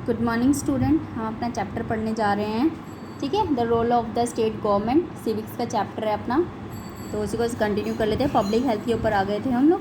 Good morning student. हम अपना chapter पढ़ने जा रहे हैं, ठीक है। The role of the state government, civics का चैप्टर है अपना, तो उसी को कंटिन्यू कर लेते हैं। पब्लिक हेल्थ के ऊपर आ गए थे हम लोग।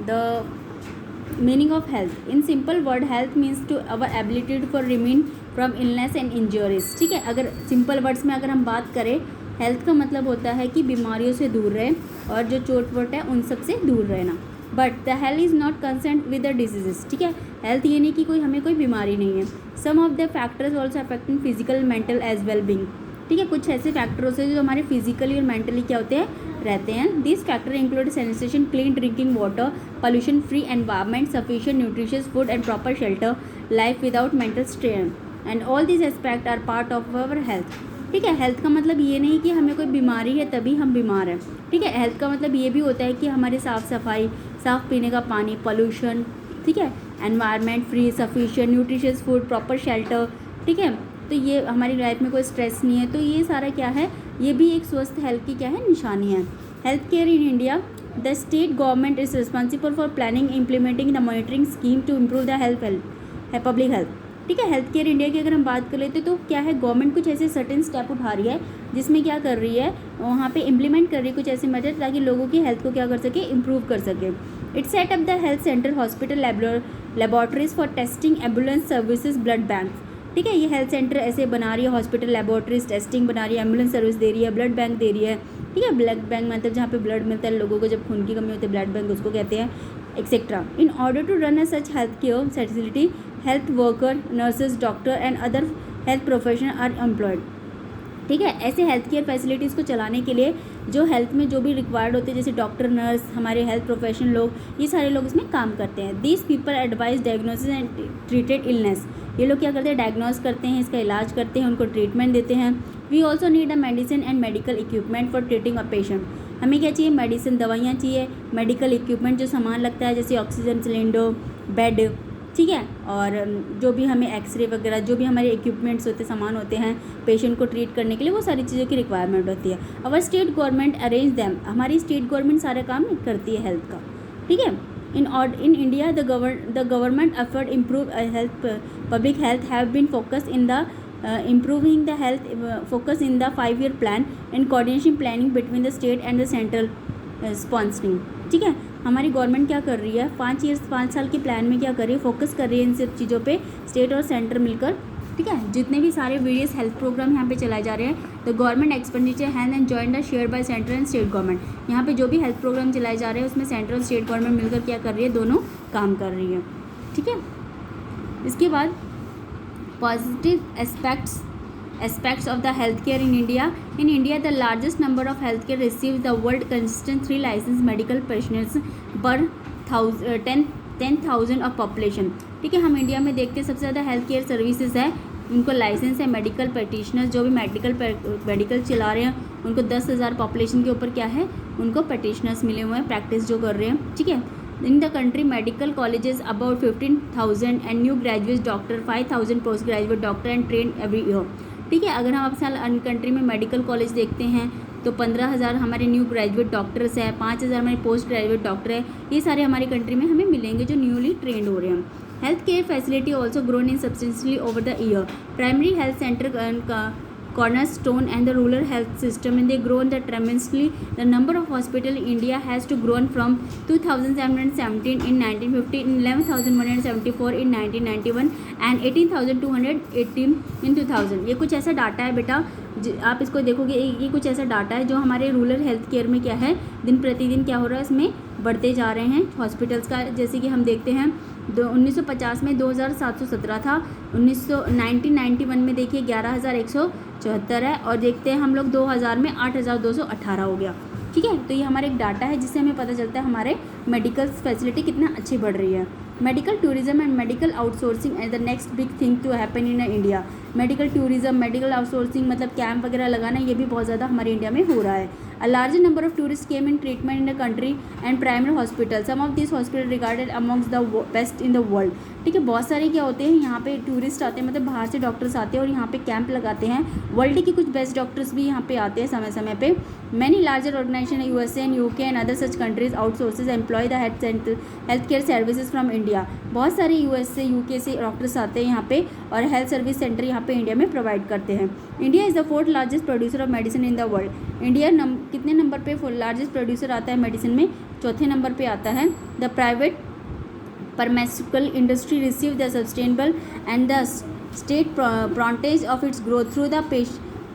The meaning of health in simple word, health means to our ability to for remain from illness and injuries, ठीक है। अगर सिंपल वर्ड्स में अगर हम बात करें, हेल्थ का मतलब होता है कि बीमारियों से दूर रहे और जो चोट वोट है उन सब से दूर रहना। But the health is not concern with the diseases, ठीक है। हेल्थ ये नहीं कि हमें कोई बीमारी नहीं है। Some of the factors also affecting physical mental as well being, ठीक है। कुछ ऐसे फैक्टर्स हैं जो हमारे फिजिकली और मेंटली क्या होते हैं, रहते हैं। This factor include sanitation, clean drinking water, pollution free environment, sufficient nutritious food and proper shelter, life without mental strain, and all this aspect are part of our health, ठीक है। Health का मतलब ये नहीं कि हमें कोई बीमारी है तभी हम बीमार हैं, ठीक है। हेल्थ का मतलब ये भी होता है कि हमारे साफ़ सफाई, साफ़ पीने का पानी, पोल्यूशन, ठीक है, environment free, sufficient nutritious food, proper shelter, ठीक है। तो ये हमारी लाइफ में कोई स्ट्रेस नहीं है, तो ये सारा क्या है, ये भी एक स्वस्थ हेल्थ की क्या है, निशानी है। Health care in India, the state government is responsible for planning, implementing the monitoring scheme to improve the health public health, ठीक है। हेल्थ केयर इंडिया की अगर हम बात कर लेते तो क्या है, गवर्नमेंट कुछ ऐसे सर्टेन स्टेप उठा रही है जिसमें क्या कर रही है, वहाँ पे इम्प्लीमेंट कर रही है कुछ ऐसे मेथड ताकि लोगों की हेल्थ को क्या कर सके, इम्प्रूव कर सके। It set up the health centre, hospital, laboratories for testing, ambulance services, blood bank, ठीक है। ये हेल्थ सेंटर ऐसे बना रही है, हॉस्पिटल, लेबॉर्ट्रीज, टेस्टिंग बना रही है, एम्बुलेंस सर्विस दे रही है, ब्लड बैंक दे रही है, ठीक है। ब्लड बैंक मतलब जहाँ पे ब्लड मिलता है लोगों को, जब खून की कमी होती है, ब्लड बैंक उसको कहते हैं, etcetera. In order to run a such health care facility, health worker, nurses, doctor and other health professional are employed, ठीक है। ऐसे हेल्थ केयर फैसिलिटीज़ को चलाने के लिए जो हेल्थ में जो भी रिक्वायर्ड होते हैं, जैसे डॉक्टर, नर्स, हमारे हेल्थ प्रोफेशनल लोग, ये सारे लोग इसमें काम करते हैं। These people advise diagnosis and treated illness, ये लोग क्या करते हैं, डायग्नोस करते हैं, इसका इलाज करते हैं, उनको ट्रीटमेंट देते हैं। We also need a medicine and medical equipment for treating a patient, हमें क्या चाहिए, मेडिसिन, दवाइयाँ चाहिए, मेडिकल इक्विपमेंट जो सामान लगता है जैसे ऑक्सीजन सिलेंडर, बेड, ठीक है, और जो भी हमें एक्सरे वगैरह जो भी हमारे इक्विपमेंट्स होते सामान होते हैं पेशेंट को ट्रीट करने के लिए, वो सारी चीज़ों की रिक्वायरमेंट होती है। Our state government arrange them, हमारी स्टेट गवर्नमेंट सारा काम करती है हेल्थ का, ठीक है। In India the government effort improve health public health have been focus in the improving the health focus in the 5-year plan and coordination planning between the state and the central sponsoring, ठीक है। हमारी government क्या कर रही है, 5 साल के plan में क्या कर रही है, फोकस कर रही है इन सब चीज़ों पे, स्टेट और सेंटर मिलकर, ठीक है। जितने भी सारे वेरियस हेल्थ प्रोग्राम यहाँ पे चलाए जा रहे हैं, तो government expenditure hand and joint are share by central and state government, यहाँ पे जो भी हेल्थ प्रोग्राम चलाए जा रहे हैं उसमें सेंट्रल और स्टेट गवर्नमेंट मिलकर क्या कर रही है, दोनों काम कर रही है, ठीक है। इसके बाद positive aspects of the healthcare in India. In India, the largest number of healthcare receives the world consistent 3 licensed medical professionals per 10,000 of population, ठीक है। हम इंडिया में देखते हैं सबसे ज़्यादा हेल्थ केयर सर्विसेज है, उनको लाइसेंस है, मेडिकल प्रैक्टिशनर्स जो भी मेडिकल चला रहे हैं उनको 10,000 पॉपुलेशन के ऊपर क्या है, उनको प्रैक्टिशनर्स मिले हुए हैं, प्रैक्टिस जो कर रहे हैं, ठीक है। In the country, medical colleges about 15,000 and new graduate doctor 5,000 post graduate doctor and trained every year, ठीक है। अगर हम अब साल कंट्री में मेडिकल कॉलेज देखते हैं तो 15,000 हमारे न्यू ग्रेजुएट डॉक्टर्स है, 5,000 हमारे पोस्ट ग्रेजुएट डॉक्टर है, ये सारे हमारी कंट्री में हमें मिलेंगे जो न्यूली ट्रेंड हो रहे हैं। Health care facility also grown in substantially over the year, primary health centre cornerstone and the rural health system, and they grown tremendously. The number of hospital in India has to grown from 2,717 in 1950 in 11,174 in 1991 and 18,218 in 2000। ये कुछ ऐसा data है बेटा, आप इसको देखोगे, ये कुछ ऐसा डाटा है जो हमारे रूरल हेल्थ केयर में क्या है, दिन प्रतिदिन क्या हो रहा है, इसमें बढ़ते जा रहे हैं हॉस्पिटल्स का। जैसे कि हम देखते हैं 1950 में 2,717 था, 1991 में देखिए 11,174 है, और देखते हैं हम लोग 2000 में 8,218 हो गया, ठीक है। तो ये हमारा एक डाटा है जिससे हमें पता चलता है हमारे मेडिकल फैसिलिटी कितना अच्छी बढ़ रही है। Medical tourism and medical outsourcing as the next big thing to happen in India. Medical tourism, medical outsourcing मतलब कैंप वगैरह लगाना, ये भी बहुत ज़्यादा हमारे इंडिया में हो रहा है। A larger number of tourists came in treatment in the country and primary hospital. Some of these hospitals regarded amongst the best in the world. ठीक है, बहुत सारे क्या होते हैं यहाँ पे टूरिस्ट आते हैं, मतलब बाहर से डॉक्टर्स आते हैं और यहाँ पे कैंप लगाते हैं. वर्ल्ड के कुछ बेस्ट डॉक्टर्स भी यहाँ पे आते हैं समय समय पे. Many larger organizations in USA and UK and other such countries outsources employ the health care services from India. बहुत सारे US से UK से डॉक्टर्स आते हैं यहाँ पे और हेल्थ सर्विस सेंटर यहाँ पे इंडिया में प्रोवाइड करते हैं. India is the 4th largest producer of medicine in the world. India कितने नंबर पे लार्जेस्ट प्रोड्यूसर आता है मेडिसिन में? चौथे नंबर पे आता है. The private pharmaceutical industry receive the sustainable and the state frontage of its growth through the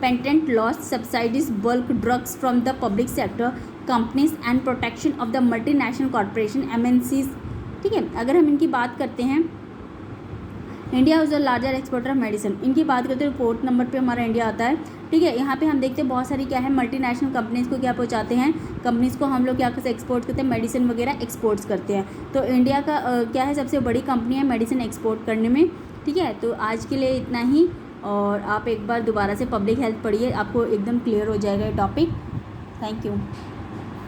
patent laws, subsidies, bulk drugs from the public sector companies and protection of the multinational corporation MNCs. ठीक है, अगर हम इनकी बात करते हैं, India is the larger exporter of medicine. इनकी बात करते हैं 4th नंबर पे हमारा इंडिया आता है. ठीक है, यहाँ पे हम देखते हैं बहुत सारी क्या है मल्टीनेशनल कंपनीज़ को क्या पहुँचाते हैं, कंपनीज़ को हम लोग क्या करते हैं एक्सपोर्ट करते हैं, मेडिसिन वगैरह एक्सपोर्ट्स करते हैं. तो इंडिया का क्या है सबसे बड़ी कंपनी है मेडिसिन एक्सपोर्ट करने में. ठीक है, तो आज के लिए इतना ही, और आप एक बार दोबारा से पब्लिक हेल्थ पढ़िए, आपको एकदम क्लियर हो जाएगा ये टॉपिक. Thank you.